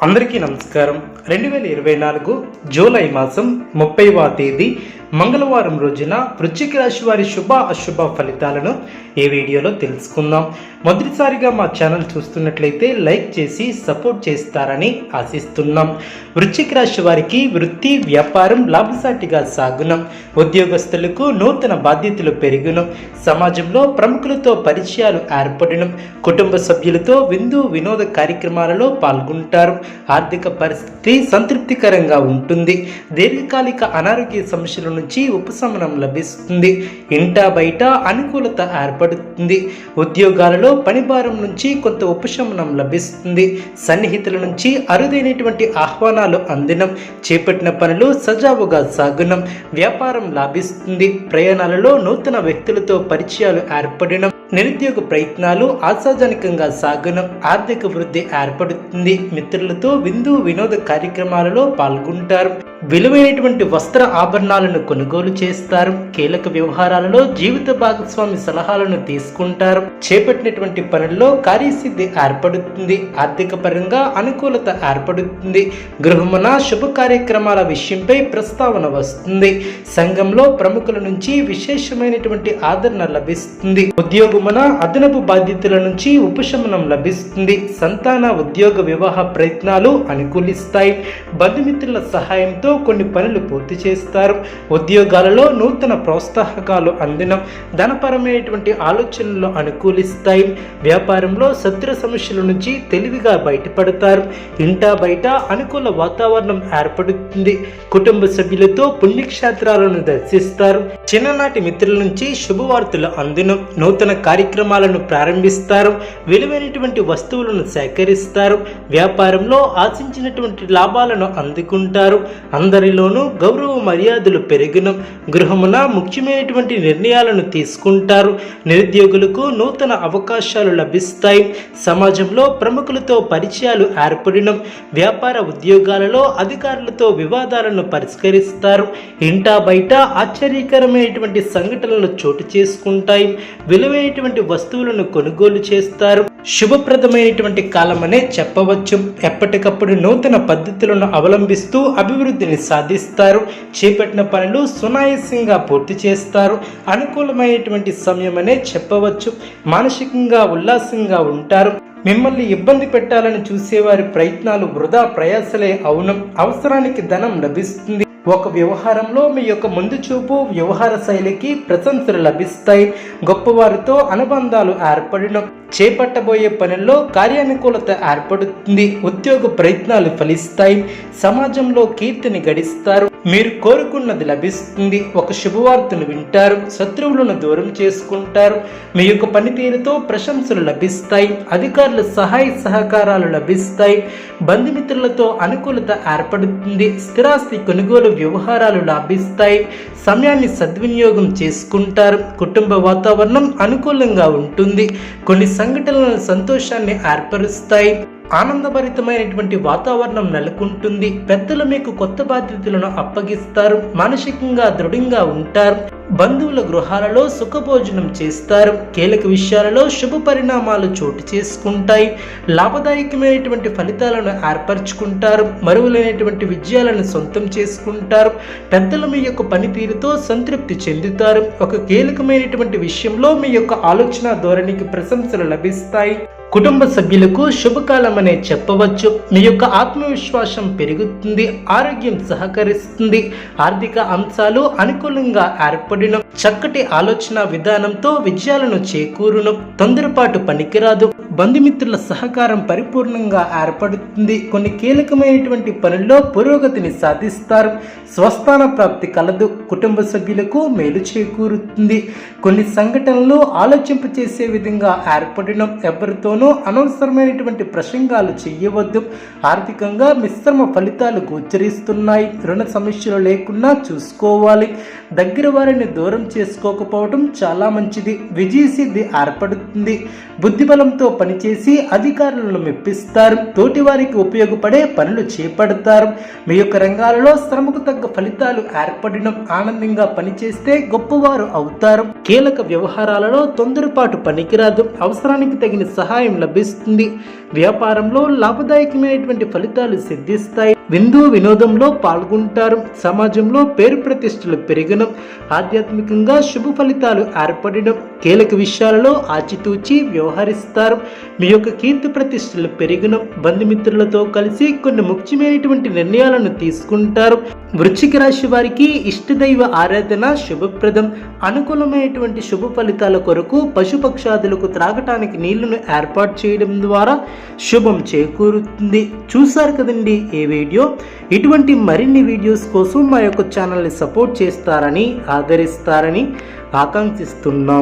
అందరికీ నమస్కారం. 2024 జూలై మాసం 30వ తేదీ మంగళవారం రోజున వృశ్చిక రాశి వారి శుభ అశుభ ఫలితాలను ఈ వీడియోలో తెలుసుకుందాం. మొదటిసారిగా మా ఛానల్ చూస్తున్నట్లయితే లైక్ చేసి సపోర్ట్ చేస్తారని ఆశిస్తున్నాం. వృశ్చిక రాశి వారికి వృత్తి వ్యాపారం లాభసాటిగా సాగునం. ఉద్యోగస్తులకు నూతన బాధ్యతలు పెరుగును. సమాజంలో ప్రముఖులతో పరిచయాలు ఏర్పడడం. కుటుంబ సభ్యులతో విందు వినోద కార్యక్రమాలలో పాల్గొంటారు. ఆర్థిక పరిస్థితి సంతృప్తికరంగా ఉంటుంది. దీర్ఘకాలిక అనారోగ్య సమస్యల నుంచి ఉపశమనం లభిస్తుంది. ఇంటా బయట అనుకూలత ఏర్పడుతుంది. ఉద్యోగాలలో పనిభారం నుంచి కొంత ఉపశమనం లభిస్తుంది. సన్నిహితుల నుంచి అరుదైనటువంటి ఆహ్వానాలు అందడం. చేపట్టిన పనులు సజావుగా సాగునం. వ్యాపారం లాభిస్తుంది. ప్రయాణాలలో నూతన వ్యక్తులతో పరిచయాలు ఏర్పడడం. నిరుద్యోగ ప్రయత్నాలు ఆశాజనకంగా సాగనం. ఆర్థిక వృద్ధి ఏర్పడుతుంది. మిత్రులతో విందు వినోద కార్యక్రమాలలో పాల్గొంటారు. విలువైనటువంటి వస్త్ర ఆభరణాలను కొనుగోలు చేస్తారు. కీలక వ్యవహారాలలో జీవిత భాగస్వామి సలహాలను తీసుకుంటారు. చేపట్టినటువంటి పనుల్లో కార్యసిద్ధి ఏర్పడుతుంది. ఆర్థిక పరంగా అనుకూలత ఏర్పడుతుంది. గృహమున శుభ కార్యక్రమాల విషయంపై ప్రస్తావన వస్తుంది. సంఘంలో ప్రముఖుల నుంచి విశేషమైనటువంటి ఆదరణ లభిస్తుంది. ఉద్యోగమున అదనపు బాధ్యతల నుంచి ఉపశమనం లభిస్తుంది. సంతాన ఉద్యోగ వివాహ ప్రయత్నాలు అనుకూలిస్తాయి. బంధుమిత్రుల సహాయంతో కొన్ని పనులు పూర్తి చేస్తారు. ఉద్యోగాలలో నూతన ప్రోత్సాహకాలు అందడం. ధనపరమైనటువంటి ఆలోచనలు అనుకూలిస్తాయి. వ్యాపారంలో శత్రు సమస్యల నుంచి తెలివిగా బయటపడతారు. ఇంటా బయట అనుకూల వాతావరణం ఏర్పడుతుంది. కుటుంబ సభ్యులతో పుణ్యక్షేత్రాలను దర్శిస్తారు. చిన్ననాటి మిత్రుల నుంచి శుభవార్తలు అందడం. నూతన కార్యక్రమాలను ప్రారంభిస్తారు. విలువైనటువంటి వస్తువులను సేకరిస్తారు. వ్యాపారంలో ఆశించినటువంటి లాభాలను అందుకుంటారు. అందరిలోనూ గౌరవ మర్యాదలు పెరిగినం. గృహమున ముఖ్యమైనటువంటి నిర్ణయాలను తీసుకుంటారు. నిరుద్యోగులకు నూతన అవకాశాలు లభిస్తాయి. సమాజంలో ప్రముఖులతో పరిచయాలు ఏర్పడినం. వ్యాపార ఉద్యోగాలలో అధికారులతో వివాదాలను పరిష్కరిస్తారు. ఇంటా బయట ఆశ్చర్యకరమైనటువంటి సంఘటనలు చోటు చేసుకుంటాయి. విలువైనటువంటి వస్తువులను కొనుగోలు చేస్తారు. శుభప్రదమైనటువంటి కాలమనే చెప్పవచ్చు. ఎప్పటికప్పుడు నూతన పద్ధతులను అవలంబిస్తూ అభివృద్ధిని సాధిస్తారు. చేపట్టిన పనులు సునాయాసంగా పూర్తి చేస్తారు. అనుకూలమైనటువంటి సమయమనే చెప్పవచ్చు. మానసికంగా ఉల్లాసంగా ఉంటారు. మిమ్మల్ని ఇబ్బంది పెట్టాలని చూసేవారి ప్రయత్నాలు వృధా ప్రయాసలే అవును. అవసరానికి ధనం లభిస్తుంది. ఒక వ్యవహారంలో మీ యొక్క ముందు చూపు వ్యవహార శైలికి ప్రశంసలు లభిస్తాయి. గొప్పవారితో అనుబంధాలు ఏర్పడడం. చేపట్టబోయే పనుల్లో కార్యానుకూలత ఏర్పడుతుంది. ఉద్యోగ ప్రయత్నాలు ఫలిస్తాయి. సమాజంలో కీర్తిని గడిస్తారు. మీరు కోరుకున్నది లభిస్తుంది. ఒక శుభవార్తను వింటారు. శత్రువులను దూరం చేసుకుంటారు. మీ యొక్క పనితీరుతో ప్రశంసలు లభిస్తాయి. అధికారుల సహాయ సహకారాలు లభిస్తాయి. బంధుమిత్రులతో అనుకూలత ఏర్పడుతుంది. స్థిరాస్తి కొనుగోలు వ్యవహారాలు లాభిస్తాయి. సమయాన్ని సద్వినియోగం చేసుకుంటారు. కుటుంబ వాతావరణం అనుకూలంగా ఉంటుంది. కొన్ని సంఘటనలు సంతోషాన్ని ఏర్పరుస్తాయి. ఆనందభరితమైనటువంటి వాతావరణం నెలకొంటుంది. పెద్దలు మీకు కొత్త బాధ్యతలను అప్పగిస్తారు. మానసికంగా దృఢంగా ఉంటారు. బంధువుల గృహాలలో సుఖభోజనం చేస్తారు. కీలక విషయాలలో శుభ పరిణామాలు చోటు చేసుకుంటాయి. లాభదాయకమైనటువంటి ఫలితాలను ఏర్పరచుకుంటారు. మరువలేనటువంటి విజయాలను సొంతం చేసుకుంటారు. పెద్దలు మీ యొక్క పనితీరుతో సంతృప్తి చెందుతారు. ఒక కీలకమైనటువంటి విషయంలో మీ యొక్క ఆలోచన ధోరణికి ప్రశంసలు లభిస్తాయి. కుటుంబ సభ్యులకు శుభకాలం అనే చెప్పవచ్చు. మీ యొక్క ఆత్మవిశ్వాసం పెరుగుతుంది. ఆరోగ్యం సహకరిస్తుంది. ఆర్థిక అంశాలు అనుకూలంగా ఏర్పడిన చక్కటి ఆలోచన విధానంతో విజయాలను చేకూరును. తొందరపాటు పనికిరాదు. బంధుమిత్రుల సహకారం పరిపూర్ణంగా ఏర్పడుతుంది. కొన్ని కీలకమైనటువంటి పనుల్లో పురోగతిని సాధిస్తారు. స్వస్థాన ప్రాప్తి కలదు. కుటుంబ సభ్యులకు మేలు చేకూరుతుంది. కొన్ని సంఘటనలు ఆలోచింప చేసే విధంగా ఏర్పడిన ఎవరితోనూ అనవసరమైనటువంటి ప్రసంగాలు చేయవద్దు. ఆర్థికంగా మిశ్రమ ఫలితాలు గోచరిస్తున్నాయి. రుణ సమస్యలు లేకుండా చూసుకోవాలి. దగ్గర వారిని దూరం చేసుకోకపోవడం చాలా మంచిది. విజయసిద్ధి ఏర్పడుతుంది. బుద్ధిబలంతో పని పనిచేసి అధికారులను మెప్పిస్తారు. తోటి వారికి ఉపయోగపడే పనులు చేపడతారు. మీ యొక్క రంగాలలో శ్రమకు తగ్గ ఫలితాలు ఏర్పడడం, ఆనందంగా పనిచేస్తే గొప్పవారు అవుతారు. కీలక వ్యవహారాలలో తొందరపాటు పనికిరాదు. అవసరానికి తగిన సహాయం లభిస్తుంది. వ్యాపారంలో లాభదాయకమైనటువంటి ఫలితాలు సిద్ధిస్తాయి. వినోదంలో పాల్గొంటారు. సమాజంలో పేరు ప్రతిష్టలు పెరగడం, ఆధ్యాత్మికంగా శుభ ఫలితాలు ఏర్పడడం, కీలక విషయాలలో ఆచితూచి వ్యవహరిస్తారు. మీ యొక్క కీర్తి ప్రతిష్టలు పెరగడం, బంధుమిత్రులతో కలిసి కొన్ని ముఖ్యమైనటువంటి నిర్ణయాలను తీసుకుంటారు. వృశ్చిక రాశి వారికి ఇష్టదైవ ఆరాధన శుభప్రదం. అనుకూలమైనటువంటి శుభ ఫలితాల కొరకు పశుపక్షాదులకు త్రాగటానికి నీళ్లను ఏర్పాటు చేయడం ద్వారా శుభం చేకూరుతుంది. చూసారు కదండి ఈ వీడియో. ఇటువంటి మరిన్ని వీడియోస్ కోసం మా యొక్క ఛానల్ని సపోర్ట్ చేస్తారని, ఆదరిస్తారని ఆకాంక్షిస్తున్నాం.